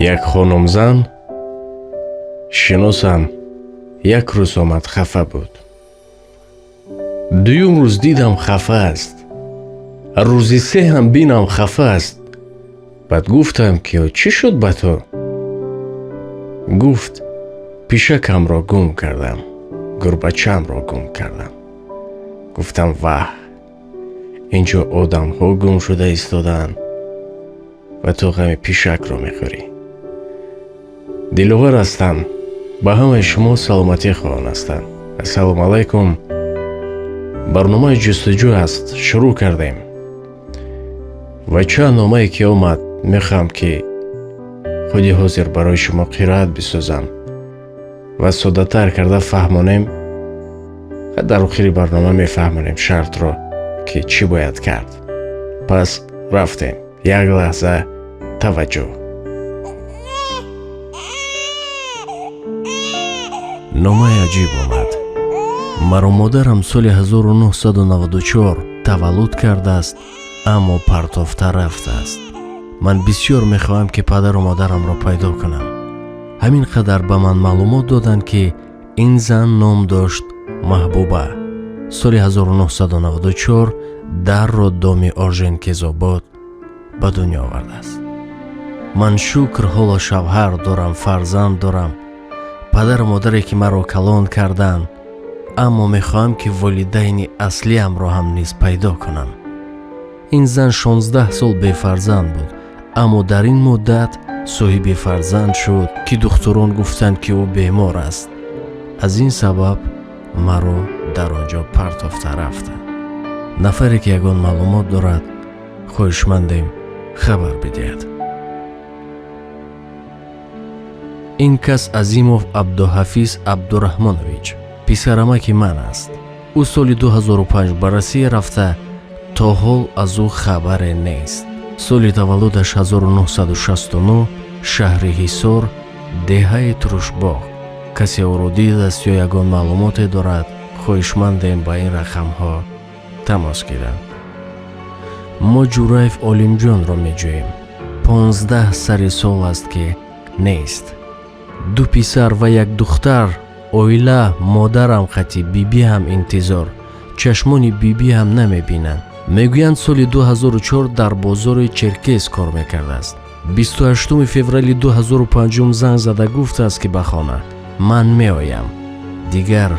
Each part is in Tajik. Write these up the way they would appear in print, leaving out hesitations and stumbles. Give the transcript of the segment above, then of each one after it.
як хонумзан шиносам як рӯз омад хафа буд. дуюм рӯз дидам хафа аст. рӯзи сеҳам бинам хафа аст. баъд гуфтам ки чӣ шуд ба ту? гуфт пишакамро гум кардам, гурбачамро гум кардам. гуфтам ваҳ, инҷо одамҳо гум шуда истодаанд ва ту ғами пишакро мехӯрӣ. диловар ҳастам, ба ҳамаи шумо саломатӣ хоҳон ҳастам. ассалому алайкум. барномаи ҷустуҷӯ аст, шурӯъ кардем. ва чанд номае ки омад мехоҳам ки худи ҳозир барои шумо қироат бисозам ва соддатар карда фаҳмонем. дар охири барнома мефаҳмонем шартро ки чӣ бояд кард. пас рафтем. як лаҳза таваҷҷӯҳ. номаи аҷиб омад. маро модарам соли 1994 таваллуд кардааст, аммо партофта рафтааст. ман бисёр мехоҳам ки падару модарамро пайдо кунам. ҳамин қадар ба ман маълумот доданд ки ин зан ном дошт маҳбуба. соли 1994 дарро доми орҷенкезобод ба дунё овардааст. ман шукр ҳоло шавҳар дорам, фарзанд дорам, падару модаре ки маро калон карданд, аммо мехоҳам ки волидайни аслиамро ҳам низ пайдо кунам. ин зан 16 сол бефарзанд буд, аммо дар ин муддат соҳиби фарзанд шуд ки духтурон гуфтанд ки ӯ бемор аст. аз ин сабаб маро дар он ҷо партофта рафта. нафаре ки ягон маълумот дорад, хоҳишмандем хабар бидиҳад. ин кас Азимов Абдуҳафиз Абдураҳмонович, писарамаки ман аст. ӯ соли 2005 ба Россия рафта, то ҳол аз ӯ хабаре нест. соли таваллудаш 1969, шаҳри Ҳисор, деҳаи Турушбоғ. касе ӯро дидааст ё ягон маълумоте дорад, хоҳишмандем ба ин рақамҳо тамос гиранд. мо Ҷураев Олимҷонро меҷӯем. 15 сари сол аст ки нест. 2 писар ва 1 духтар, оила, модарам хати, бибиам интизор. чашмони бибиам намебинанд. мегӯянд соли 2004 дар бозори Черкес кор мекардааст. 28 феврали 2005 занг зада гуфтааст ки ба хона ман меоям. дигар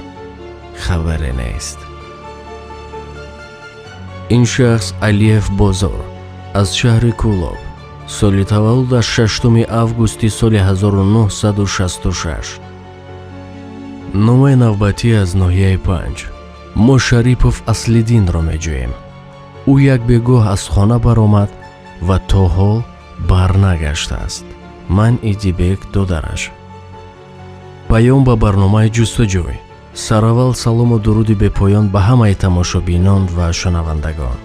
хабаре нест. ин шахс Алиев Бозор аз шаҳри Кӯлоб. соли таваллудаш 6 августи соли 1966. номаи навбатӣ аз ноҳияи 5. мо Шарипов Аслиддинро меҷӯем. ӯ як бегоҳ аз хона баромад ва то ҳол барнагаштааст. ман Идибек додараш. паём ба барномаи ҷустуҷӯй. сараввал салому дуруди бепоён ба ҳамаи тамошобинон ва шунавандагон.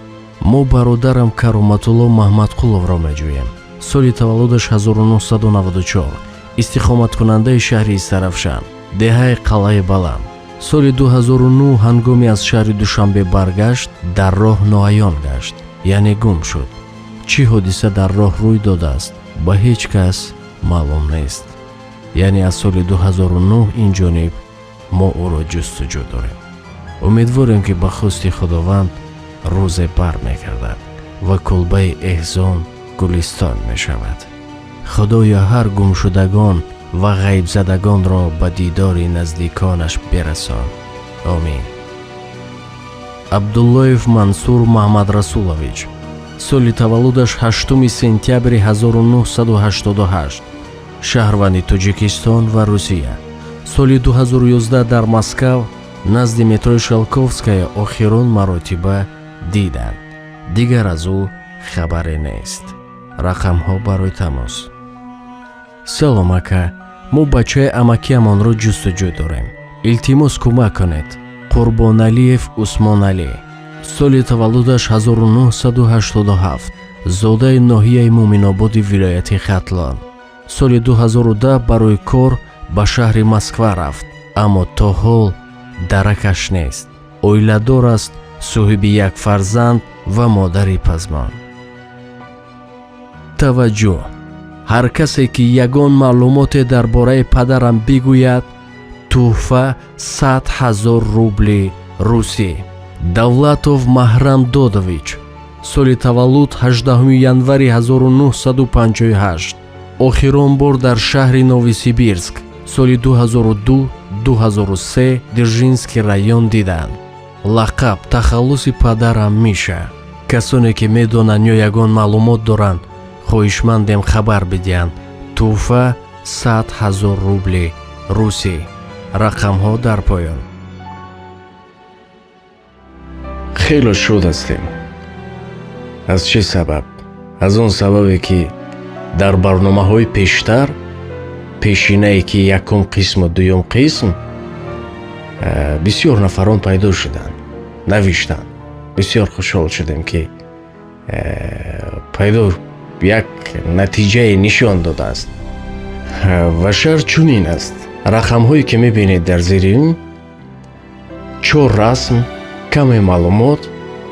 мо бародарам Кароматулло Маҳмадқуловро меҷӯем. соли таваллудаш 1994, истиқоматкунандаи шаҳри Истарафшан, деҳаи Қалъаи Баланд. соли 2009 ҳангоми аз шаҳри Душанбе баргашт, дар роҳ ноаён гашт, яъне гум шуд. чӣ ҳодиса дар роҳ рӯй додааст, ба ҳеҷ кас маълум нест. яъне аз соли 2009 инҷониб мо ӯро ҷустуҷӯ дорем. умедворем ки ба хусти худованд рӯзе бар мекардад ва кулбаи эҳсон гулистон мешавад. худоё ҳар гумшудагон ва ғайбзадагонро ба дидори наздиконаш берасон. омин. Абдуллоев Мансур Маҳмадрасулович. соли таваллудаш 8 сентябри 1988. шаҳрванди Тоҷикистон ва Русия. соли 2011 дар Москав назди метрои Шелковская охирон маротиба диданд. дигар аз ӯ хабаре нест. рақамҳо барои тамос. салом ака, мо бачаи амакиамонро ҷустуҷӯ дорем. илтимос кӯмак кунед. Қурбоналиев Усмоналӣ. соли таваллудаш 1987. зодаи ноҳияи Муъминободи вилояти Хатлон. соли 2010 барои кор ба шаҳри Москва рафт, аммо то ҳол даракаш нест. оиладор аст, соҳиби 1 фарзанд ва модари пазмон. таваҷҷӯҳ. ҳар касе ки ягон маълумоте дар бораи падарам бигӯяд, тӯҳфа 100 000 рубли русӣ. Давлатов Маҳрам Додович. соли таваллуд 18 январи 1958. охирон бор дар шаҳри Новосибирск соли 2002-2003 Дзержинский район диданд. лақаб тахаллуси падарам Миша. касоне ки медонанд ё ягон маълумот доранд, хоҳишмандем хабар бидиҳанд. тӯҳфа 100 000 рубли русӣ. рақамҳо дар поён. хело шуд ҳастем. аз чӣ сабаб? аз он сабабе ки дар барномаҳои пештар, пешинае ки якум қисму дуюм қисм, бисёр нафарон пайдо шуданд, навиштанд. бисёр хушҳол шудем ки пайдо як натиҷае нишон додааст. ва шарт чунин аст. рақамҳое ки мебинед дар зери ин 4 расм, каме маълумот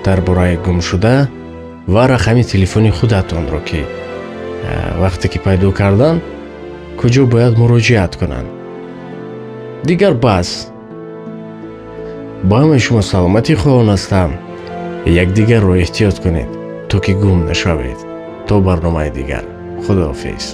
дар бораи гумшуда ва рақами телефони худатонро ки вақте ки пайдо кардан куҷо бояд муроҷиат кунанд. дигар бас. ба ҳамаи шумо саломатӣ хоҳон ҳастам. якдигарро эҳтиёт кунед то ки гум нашавед. то барномаи дигар. худоҳафиз.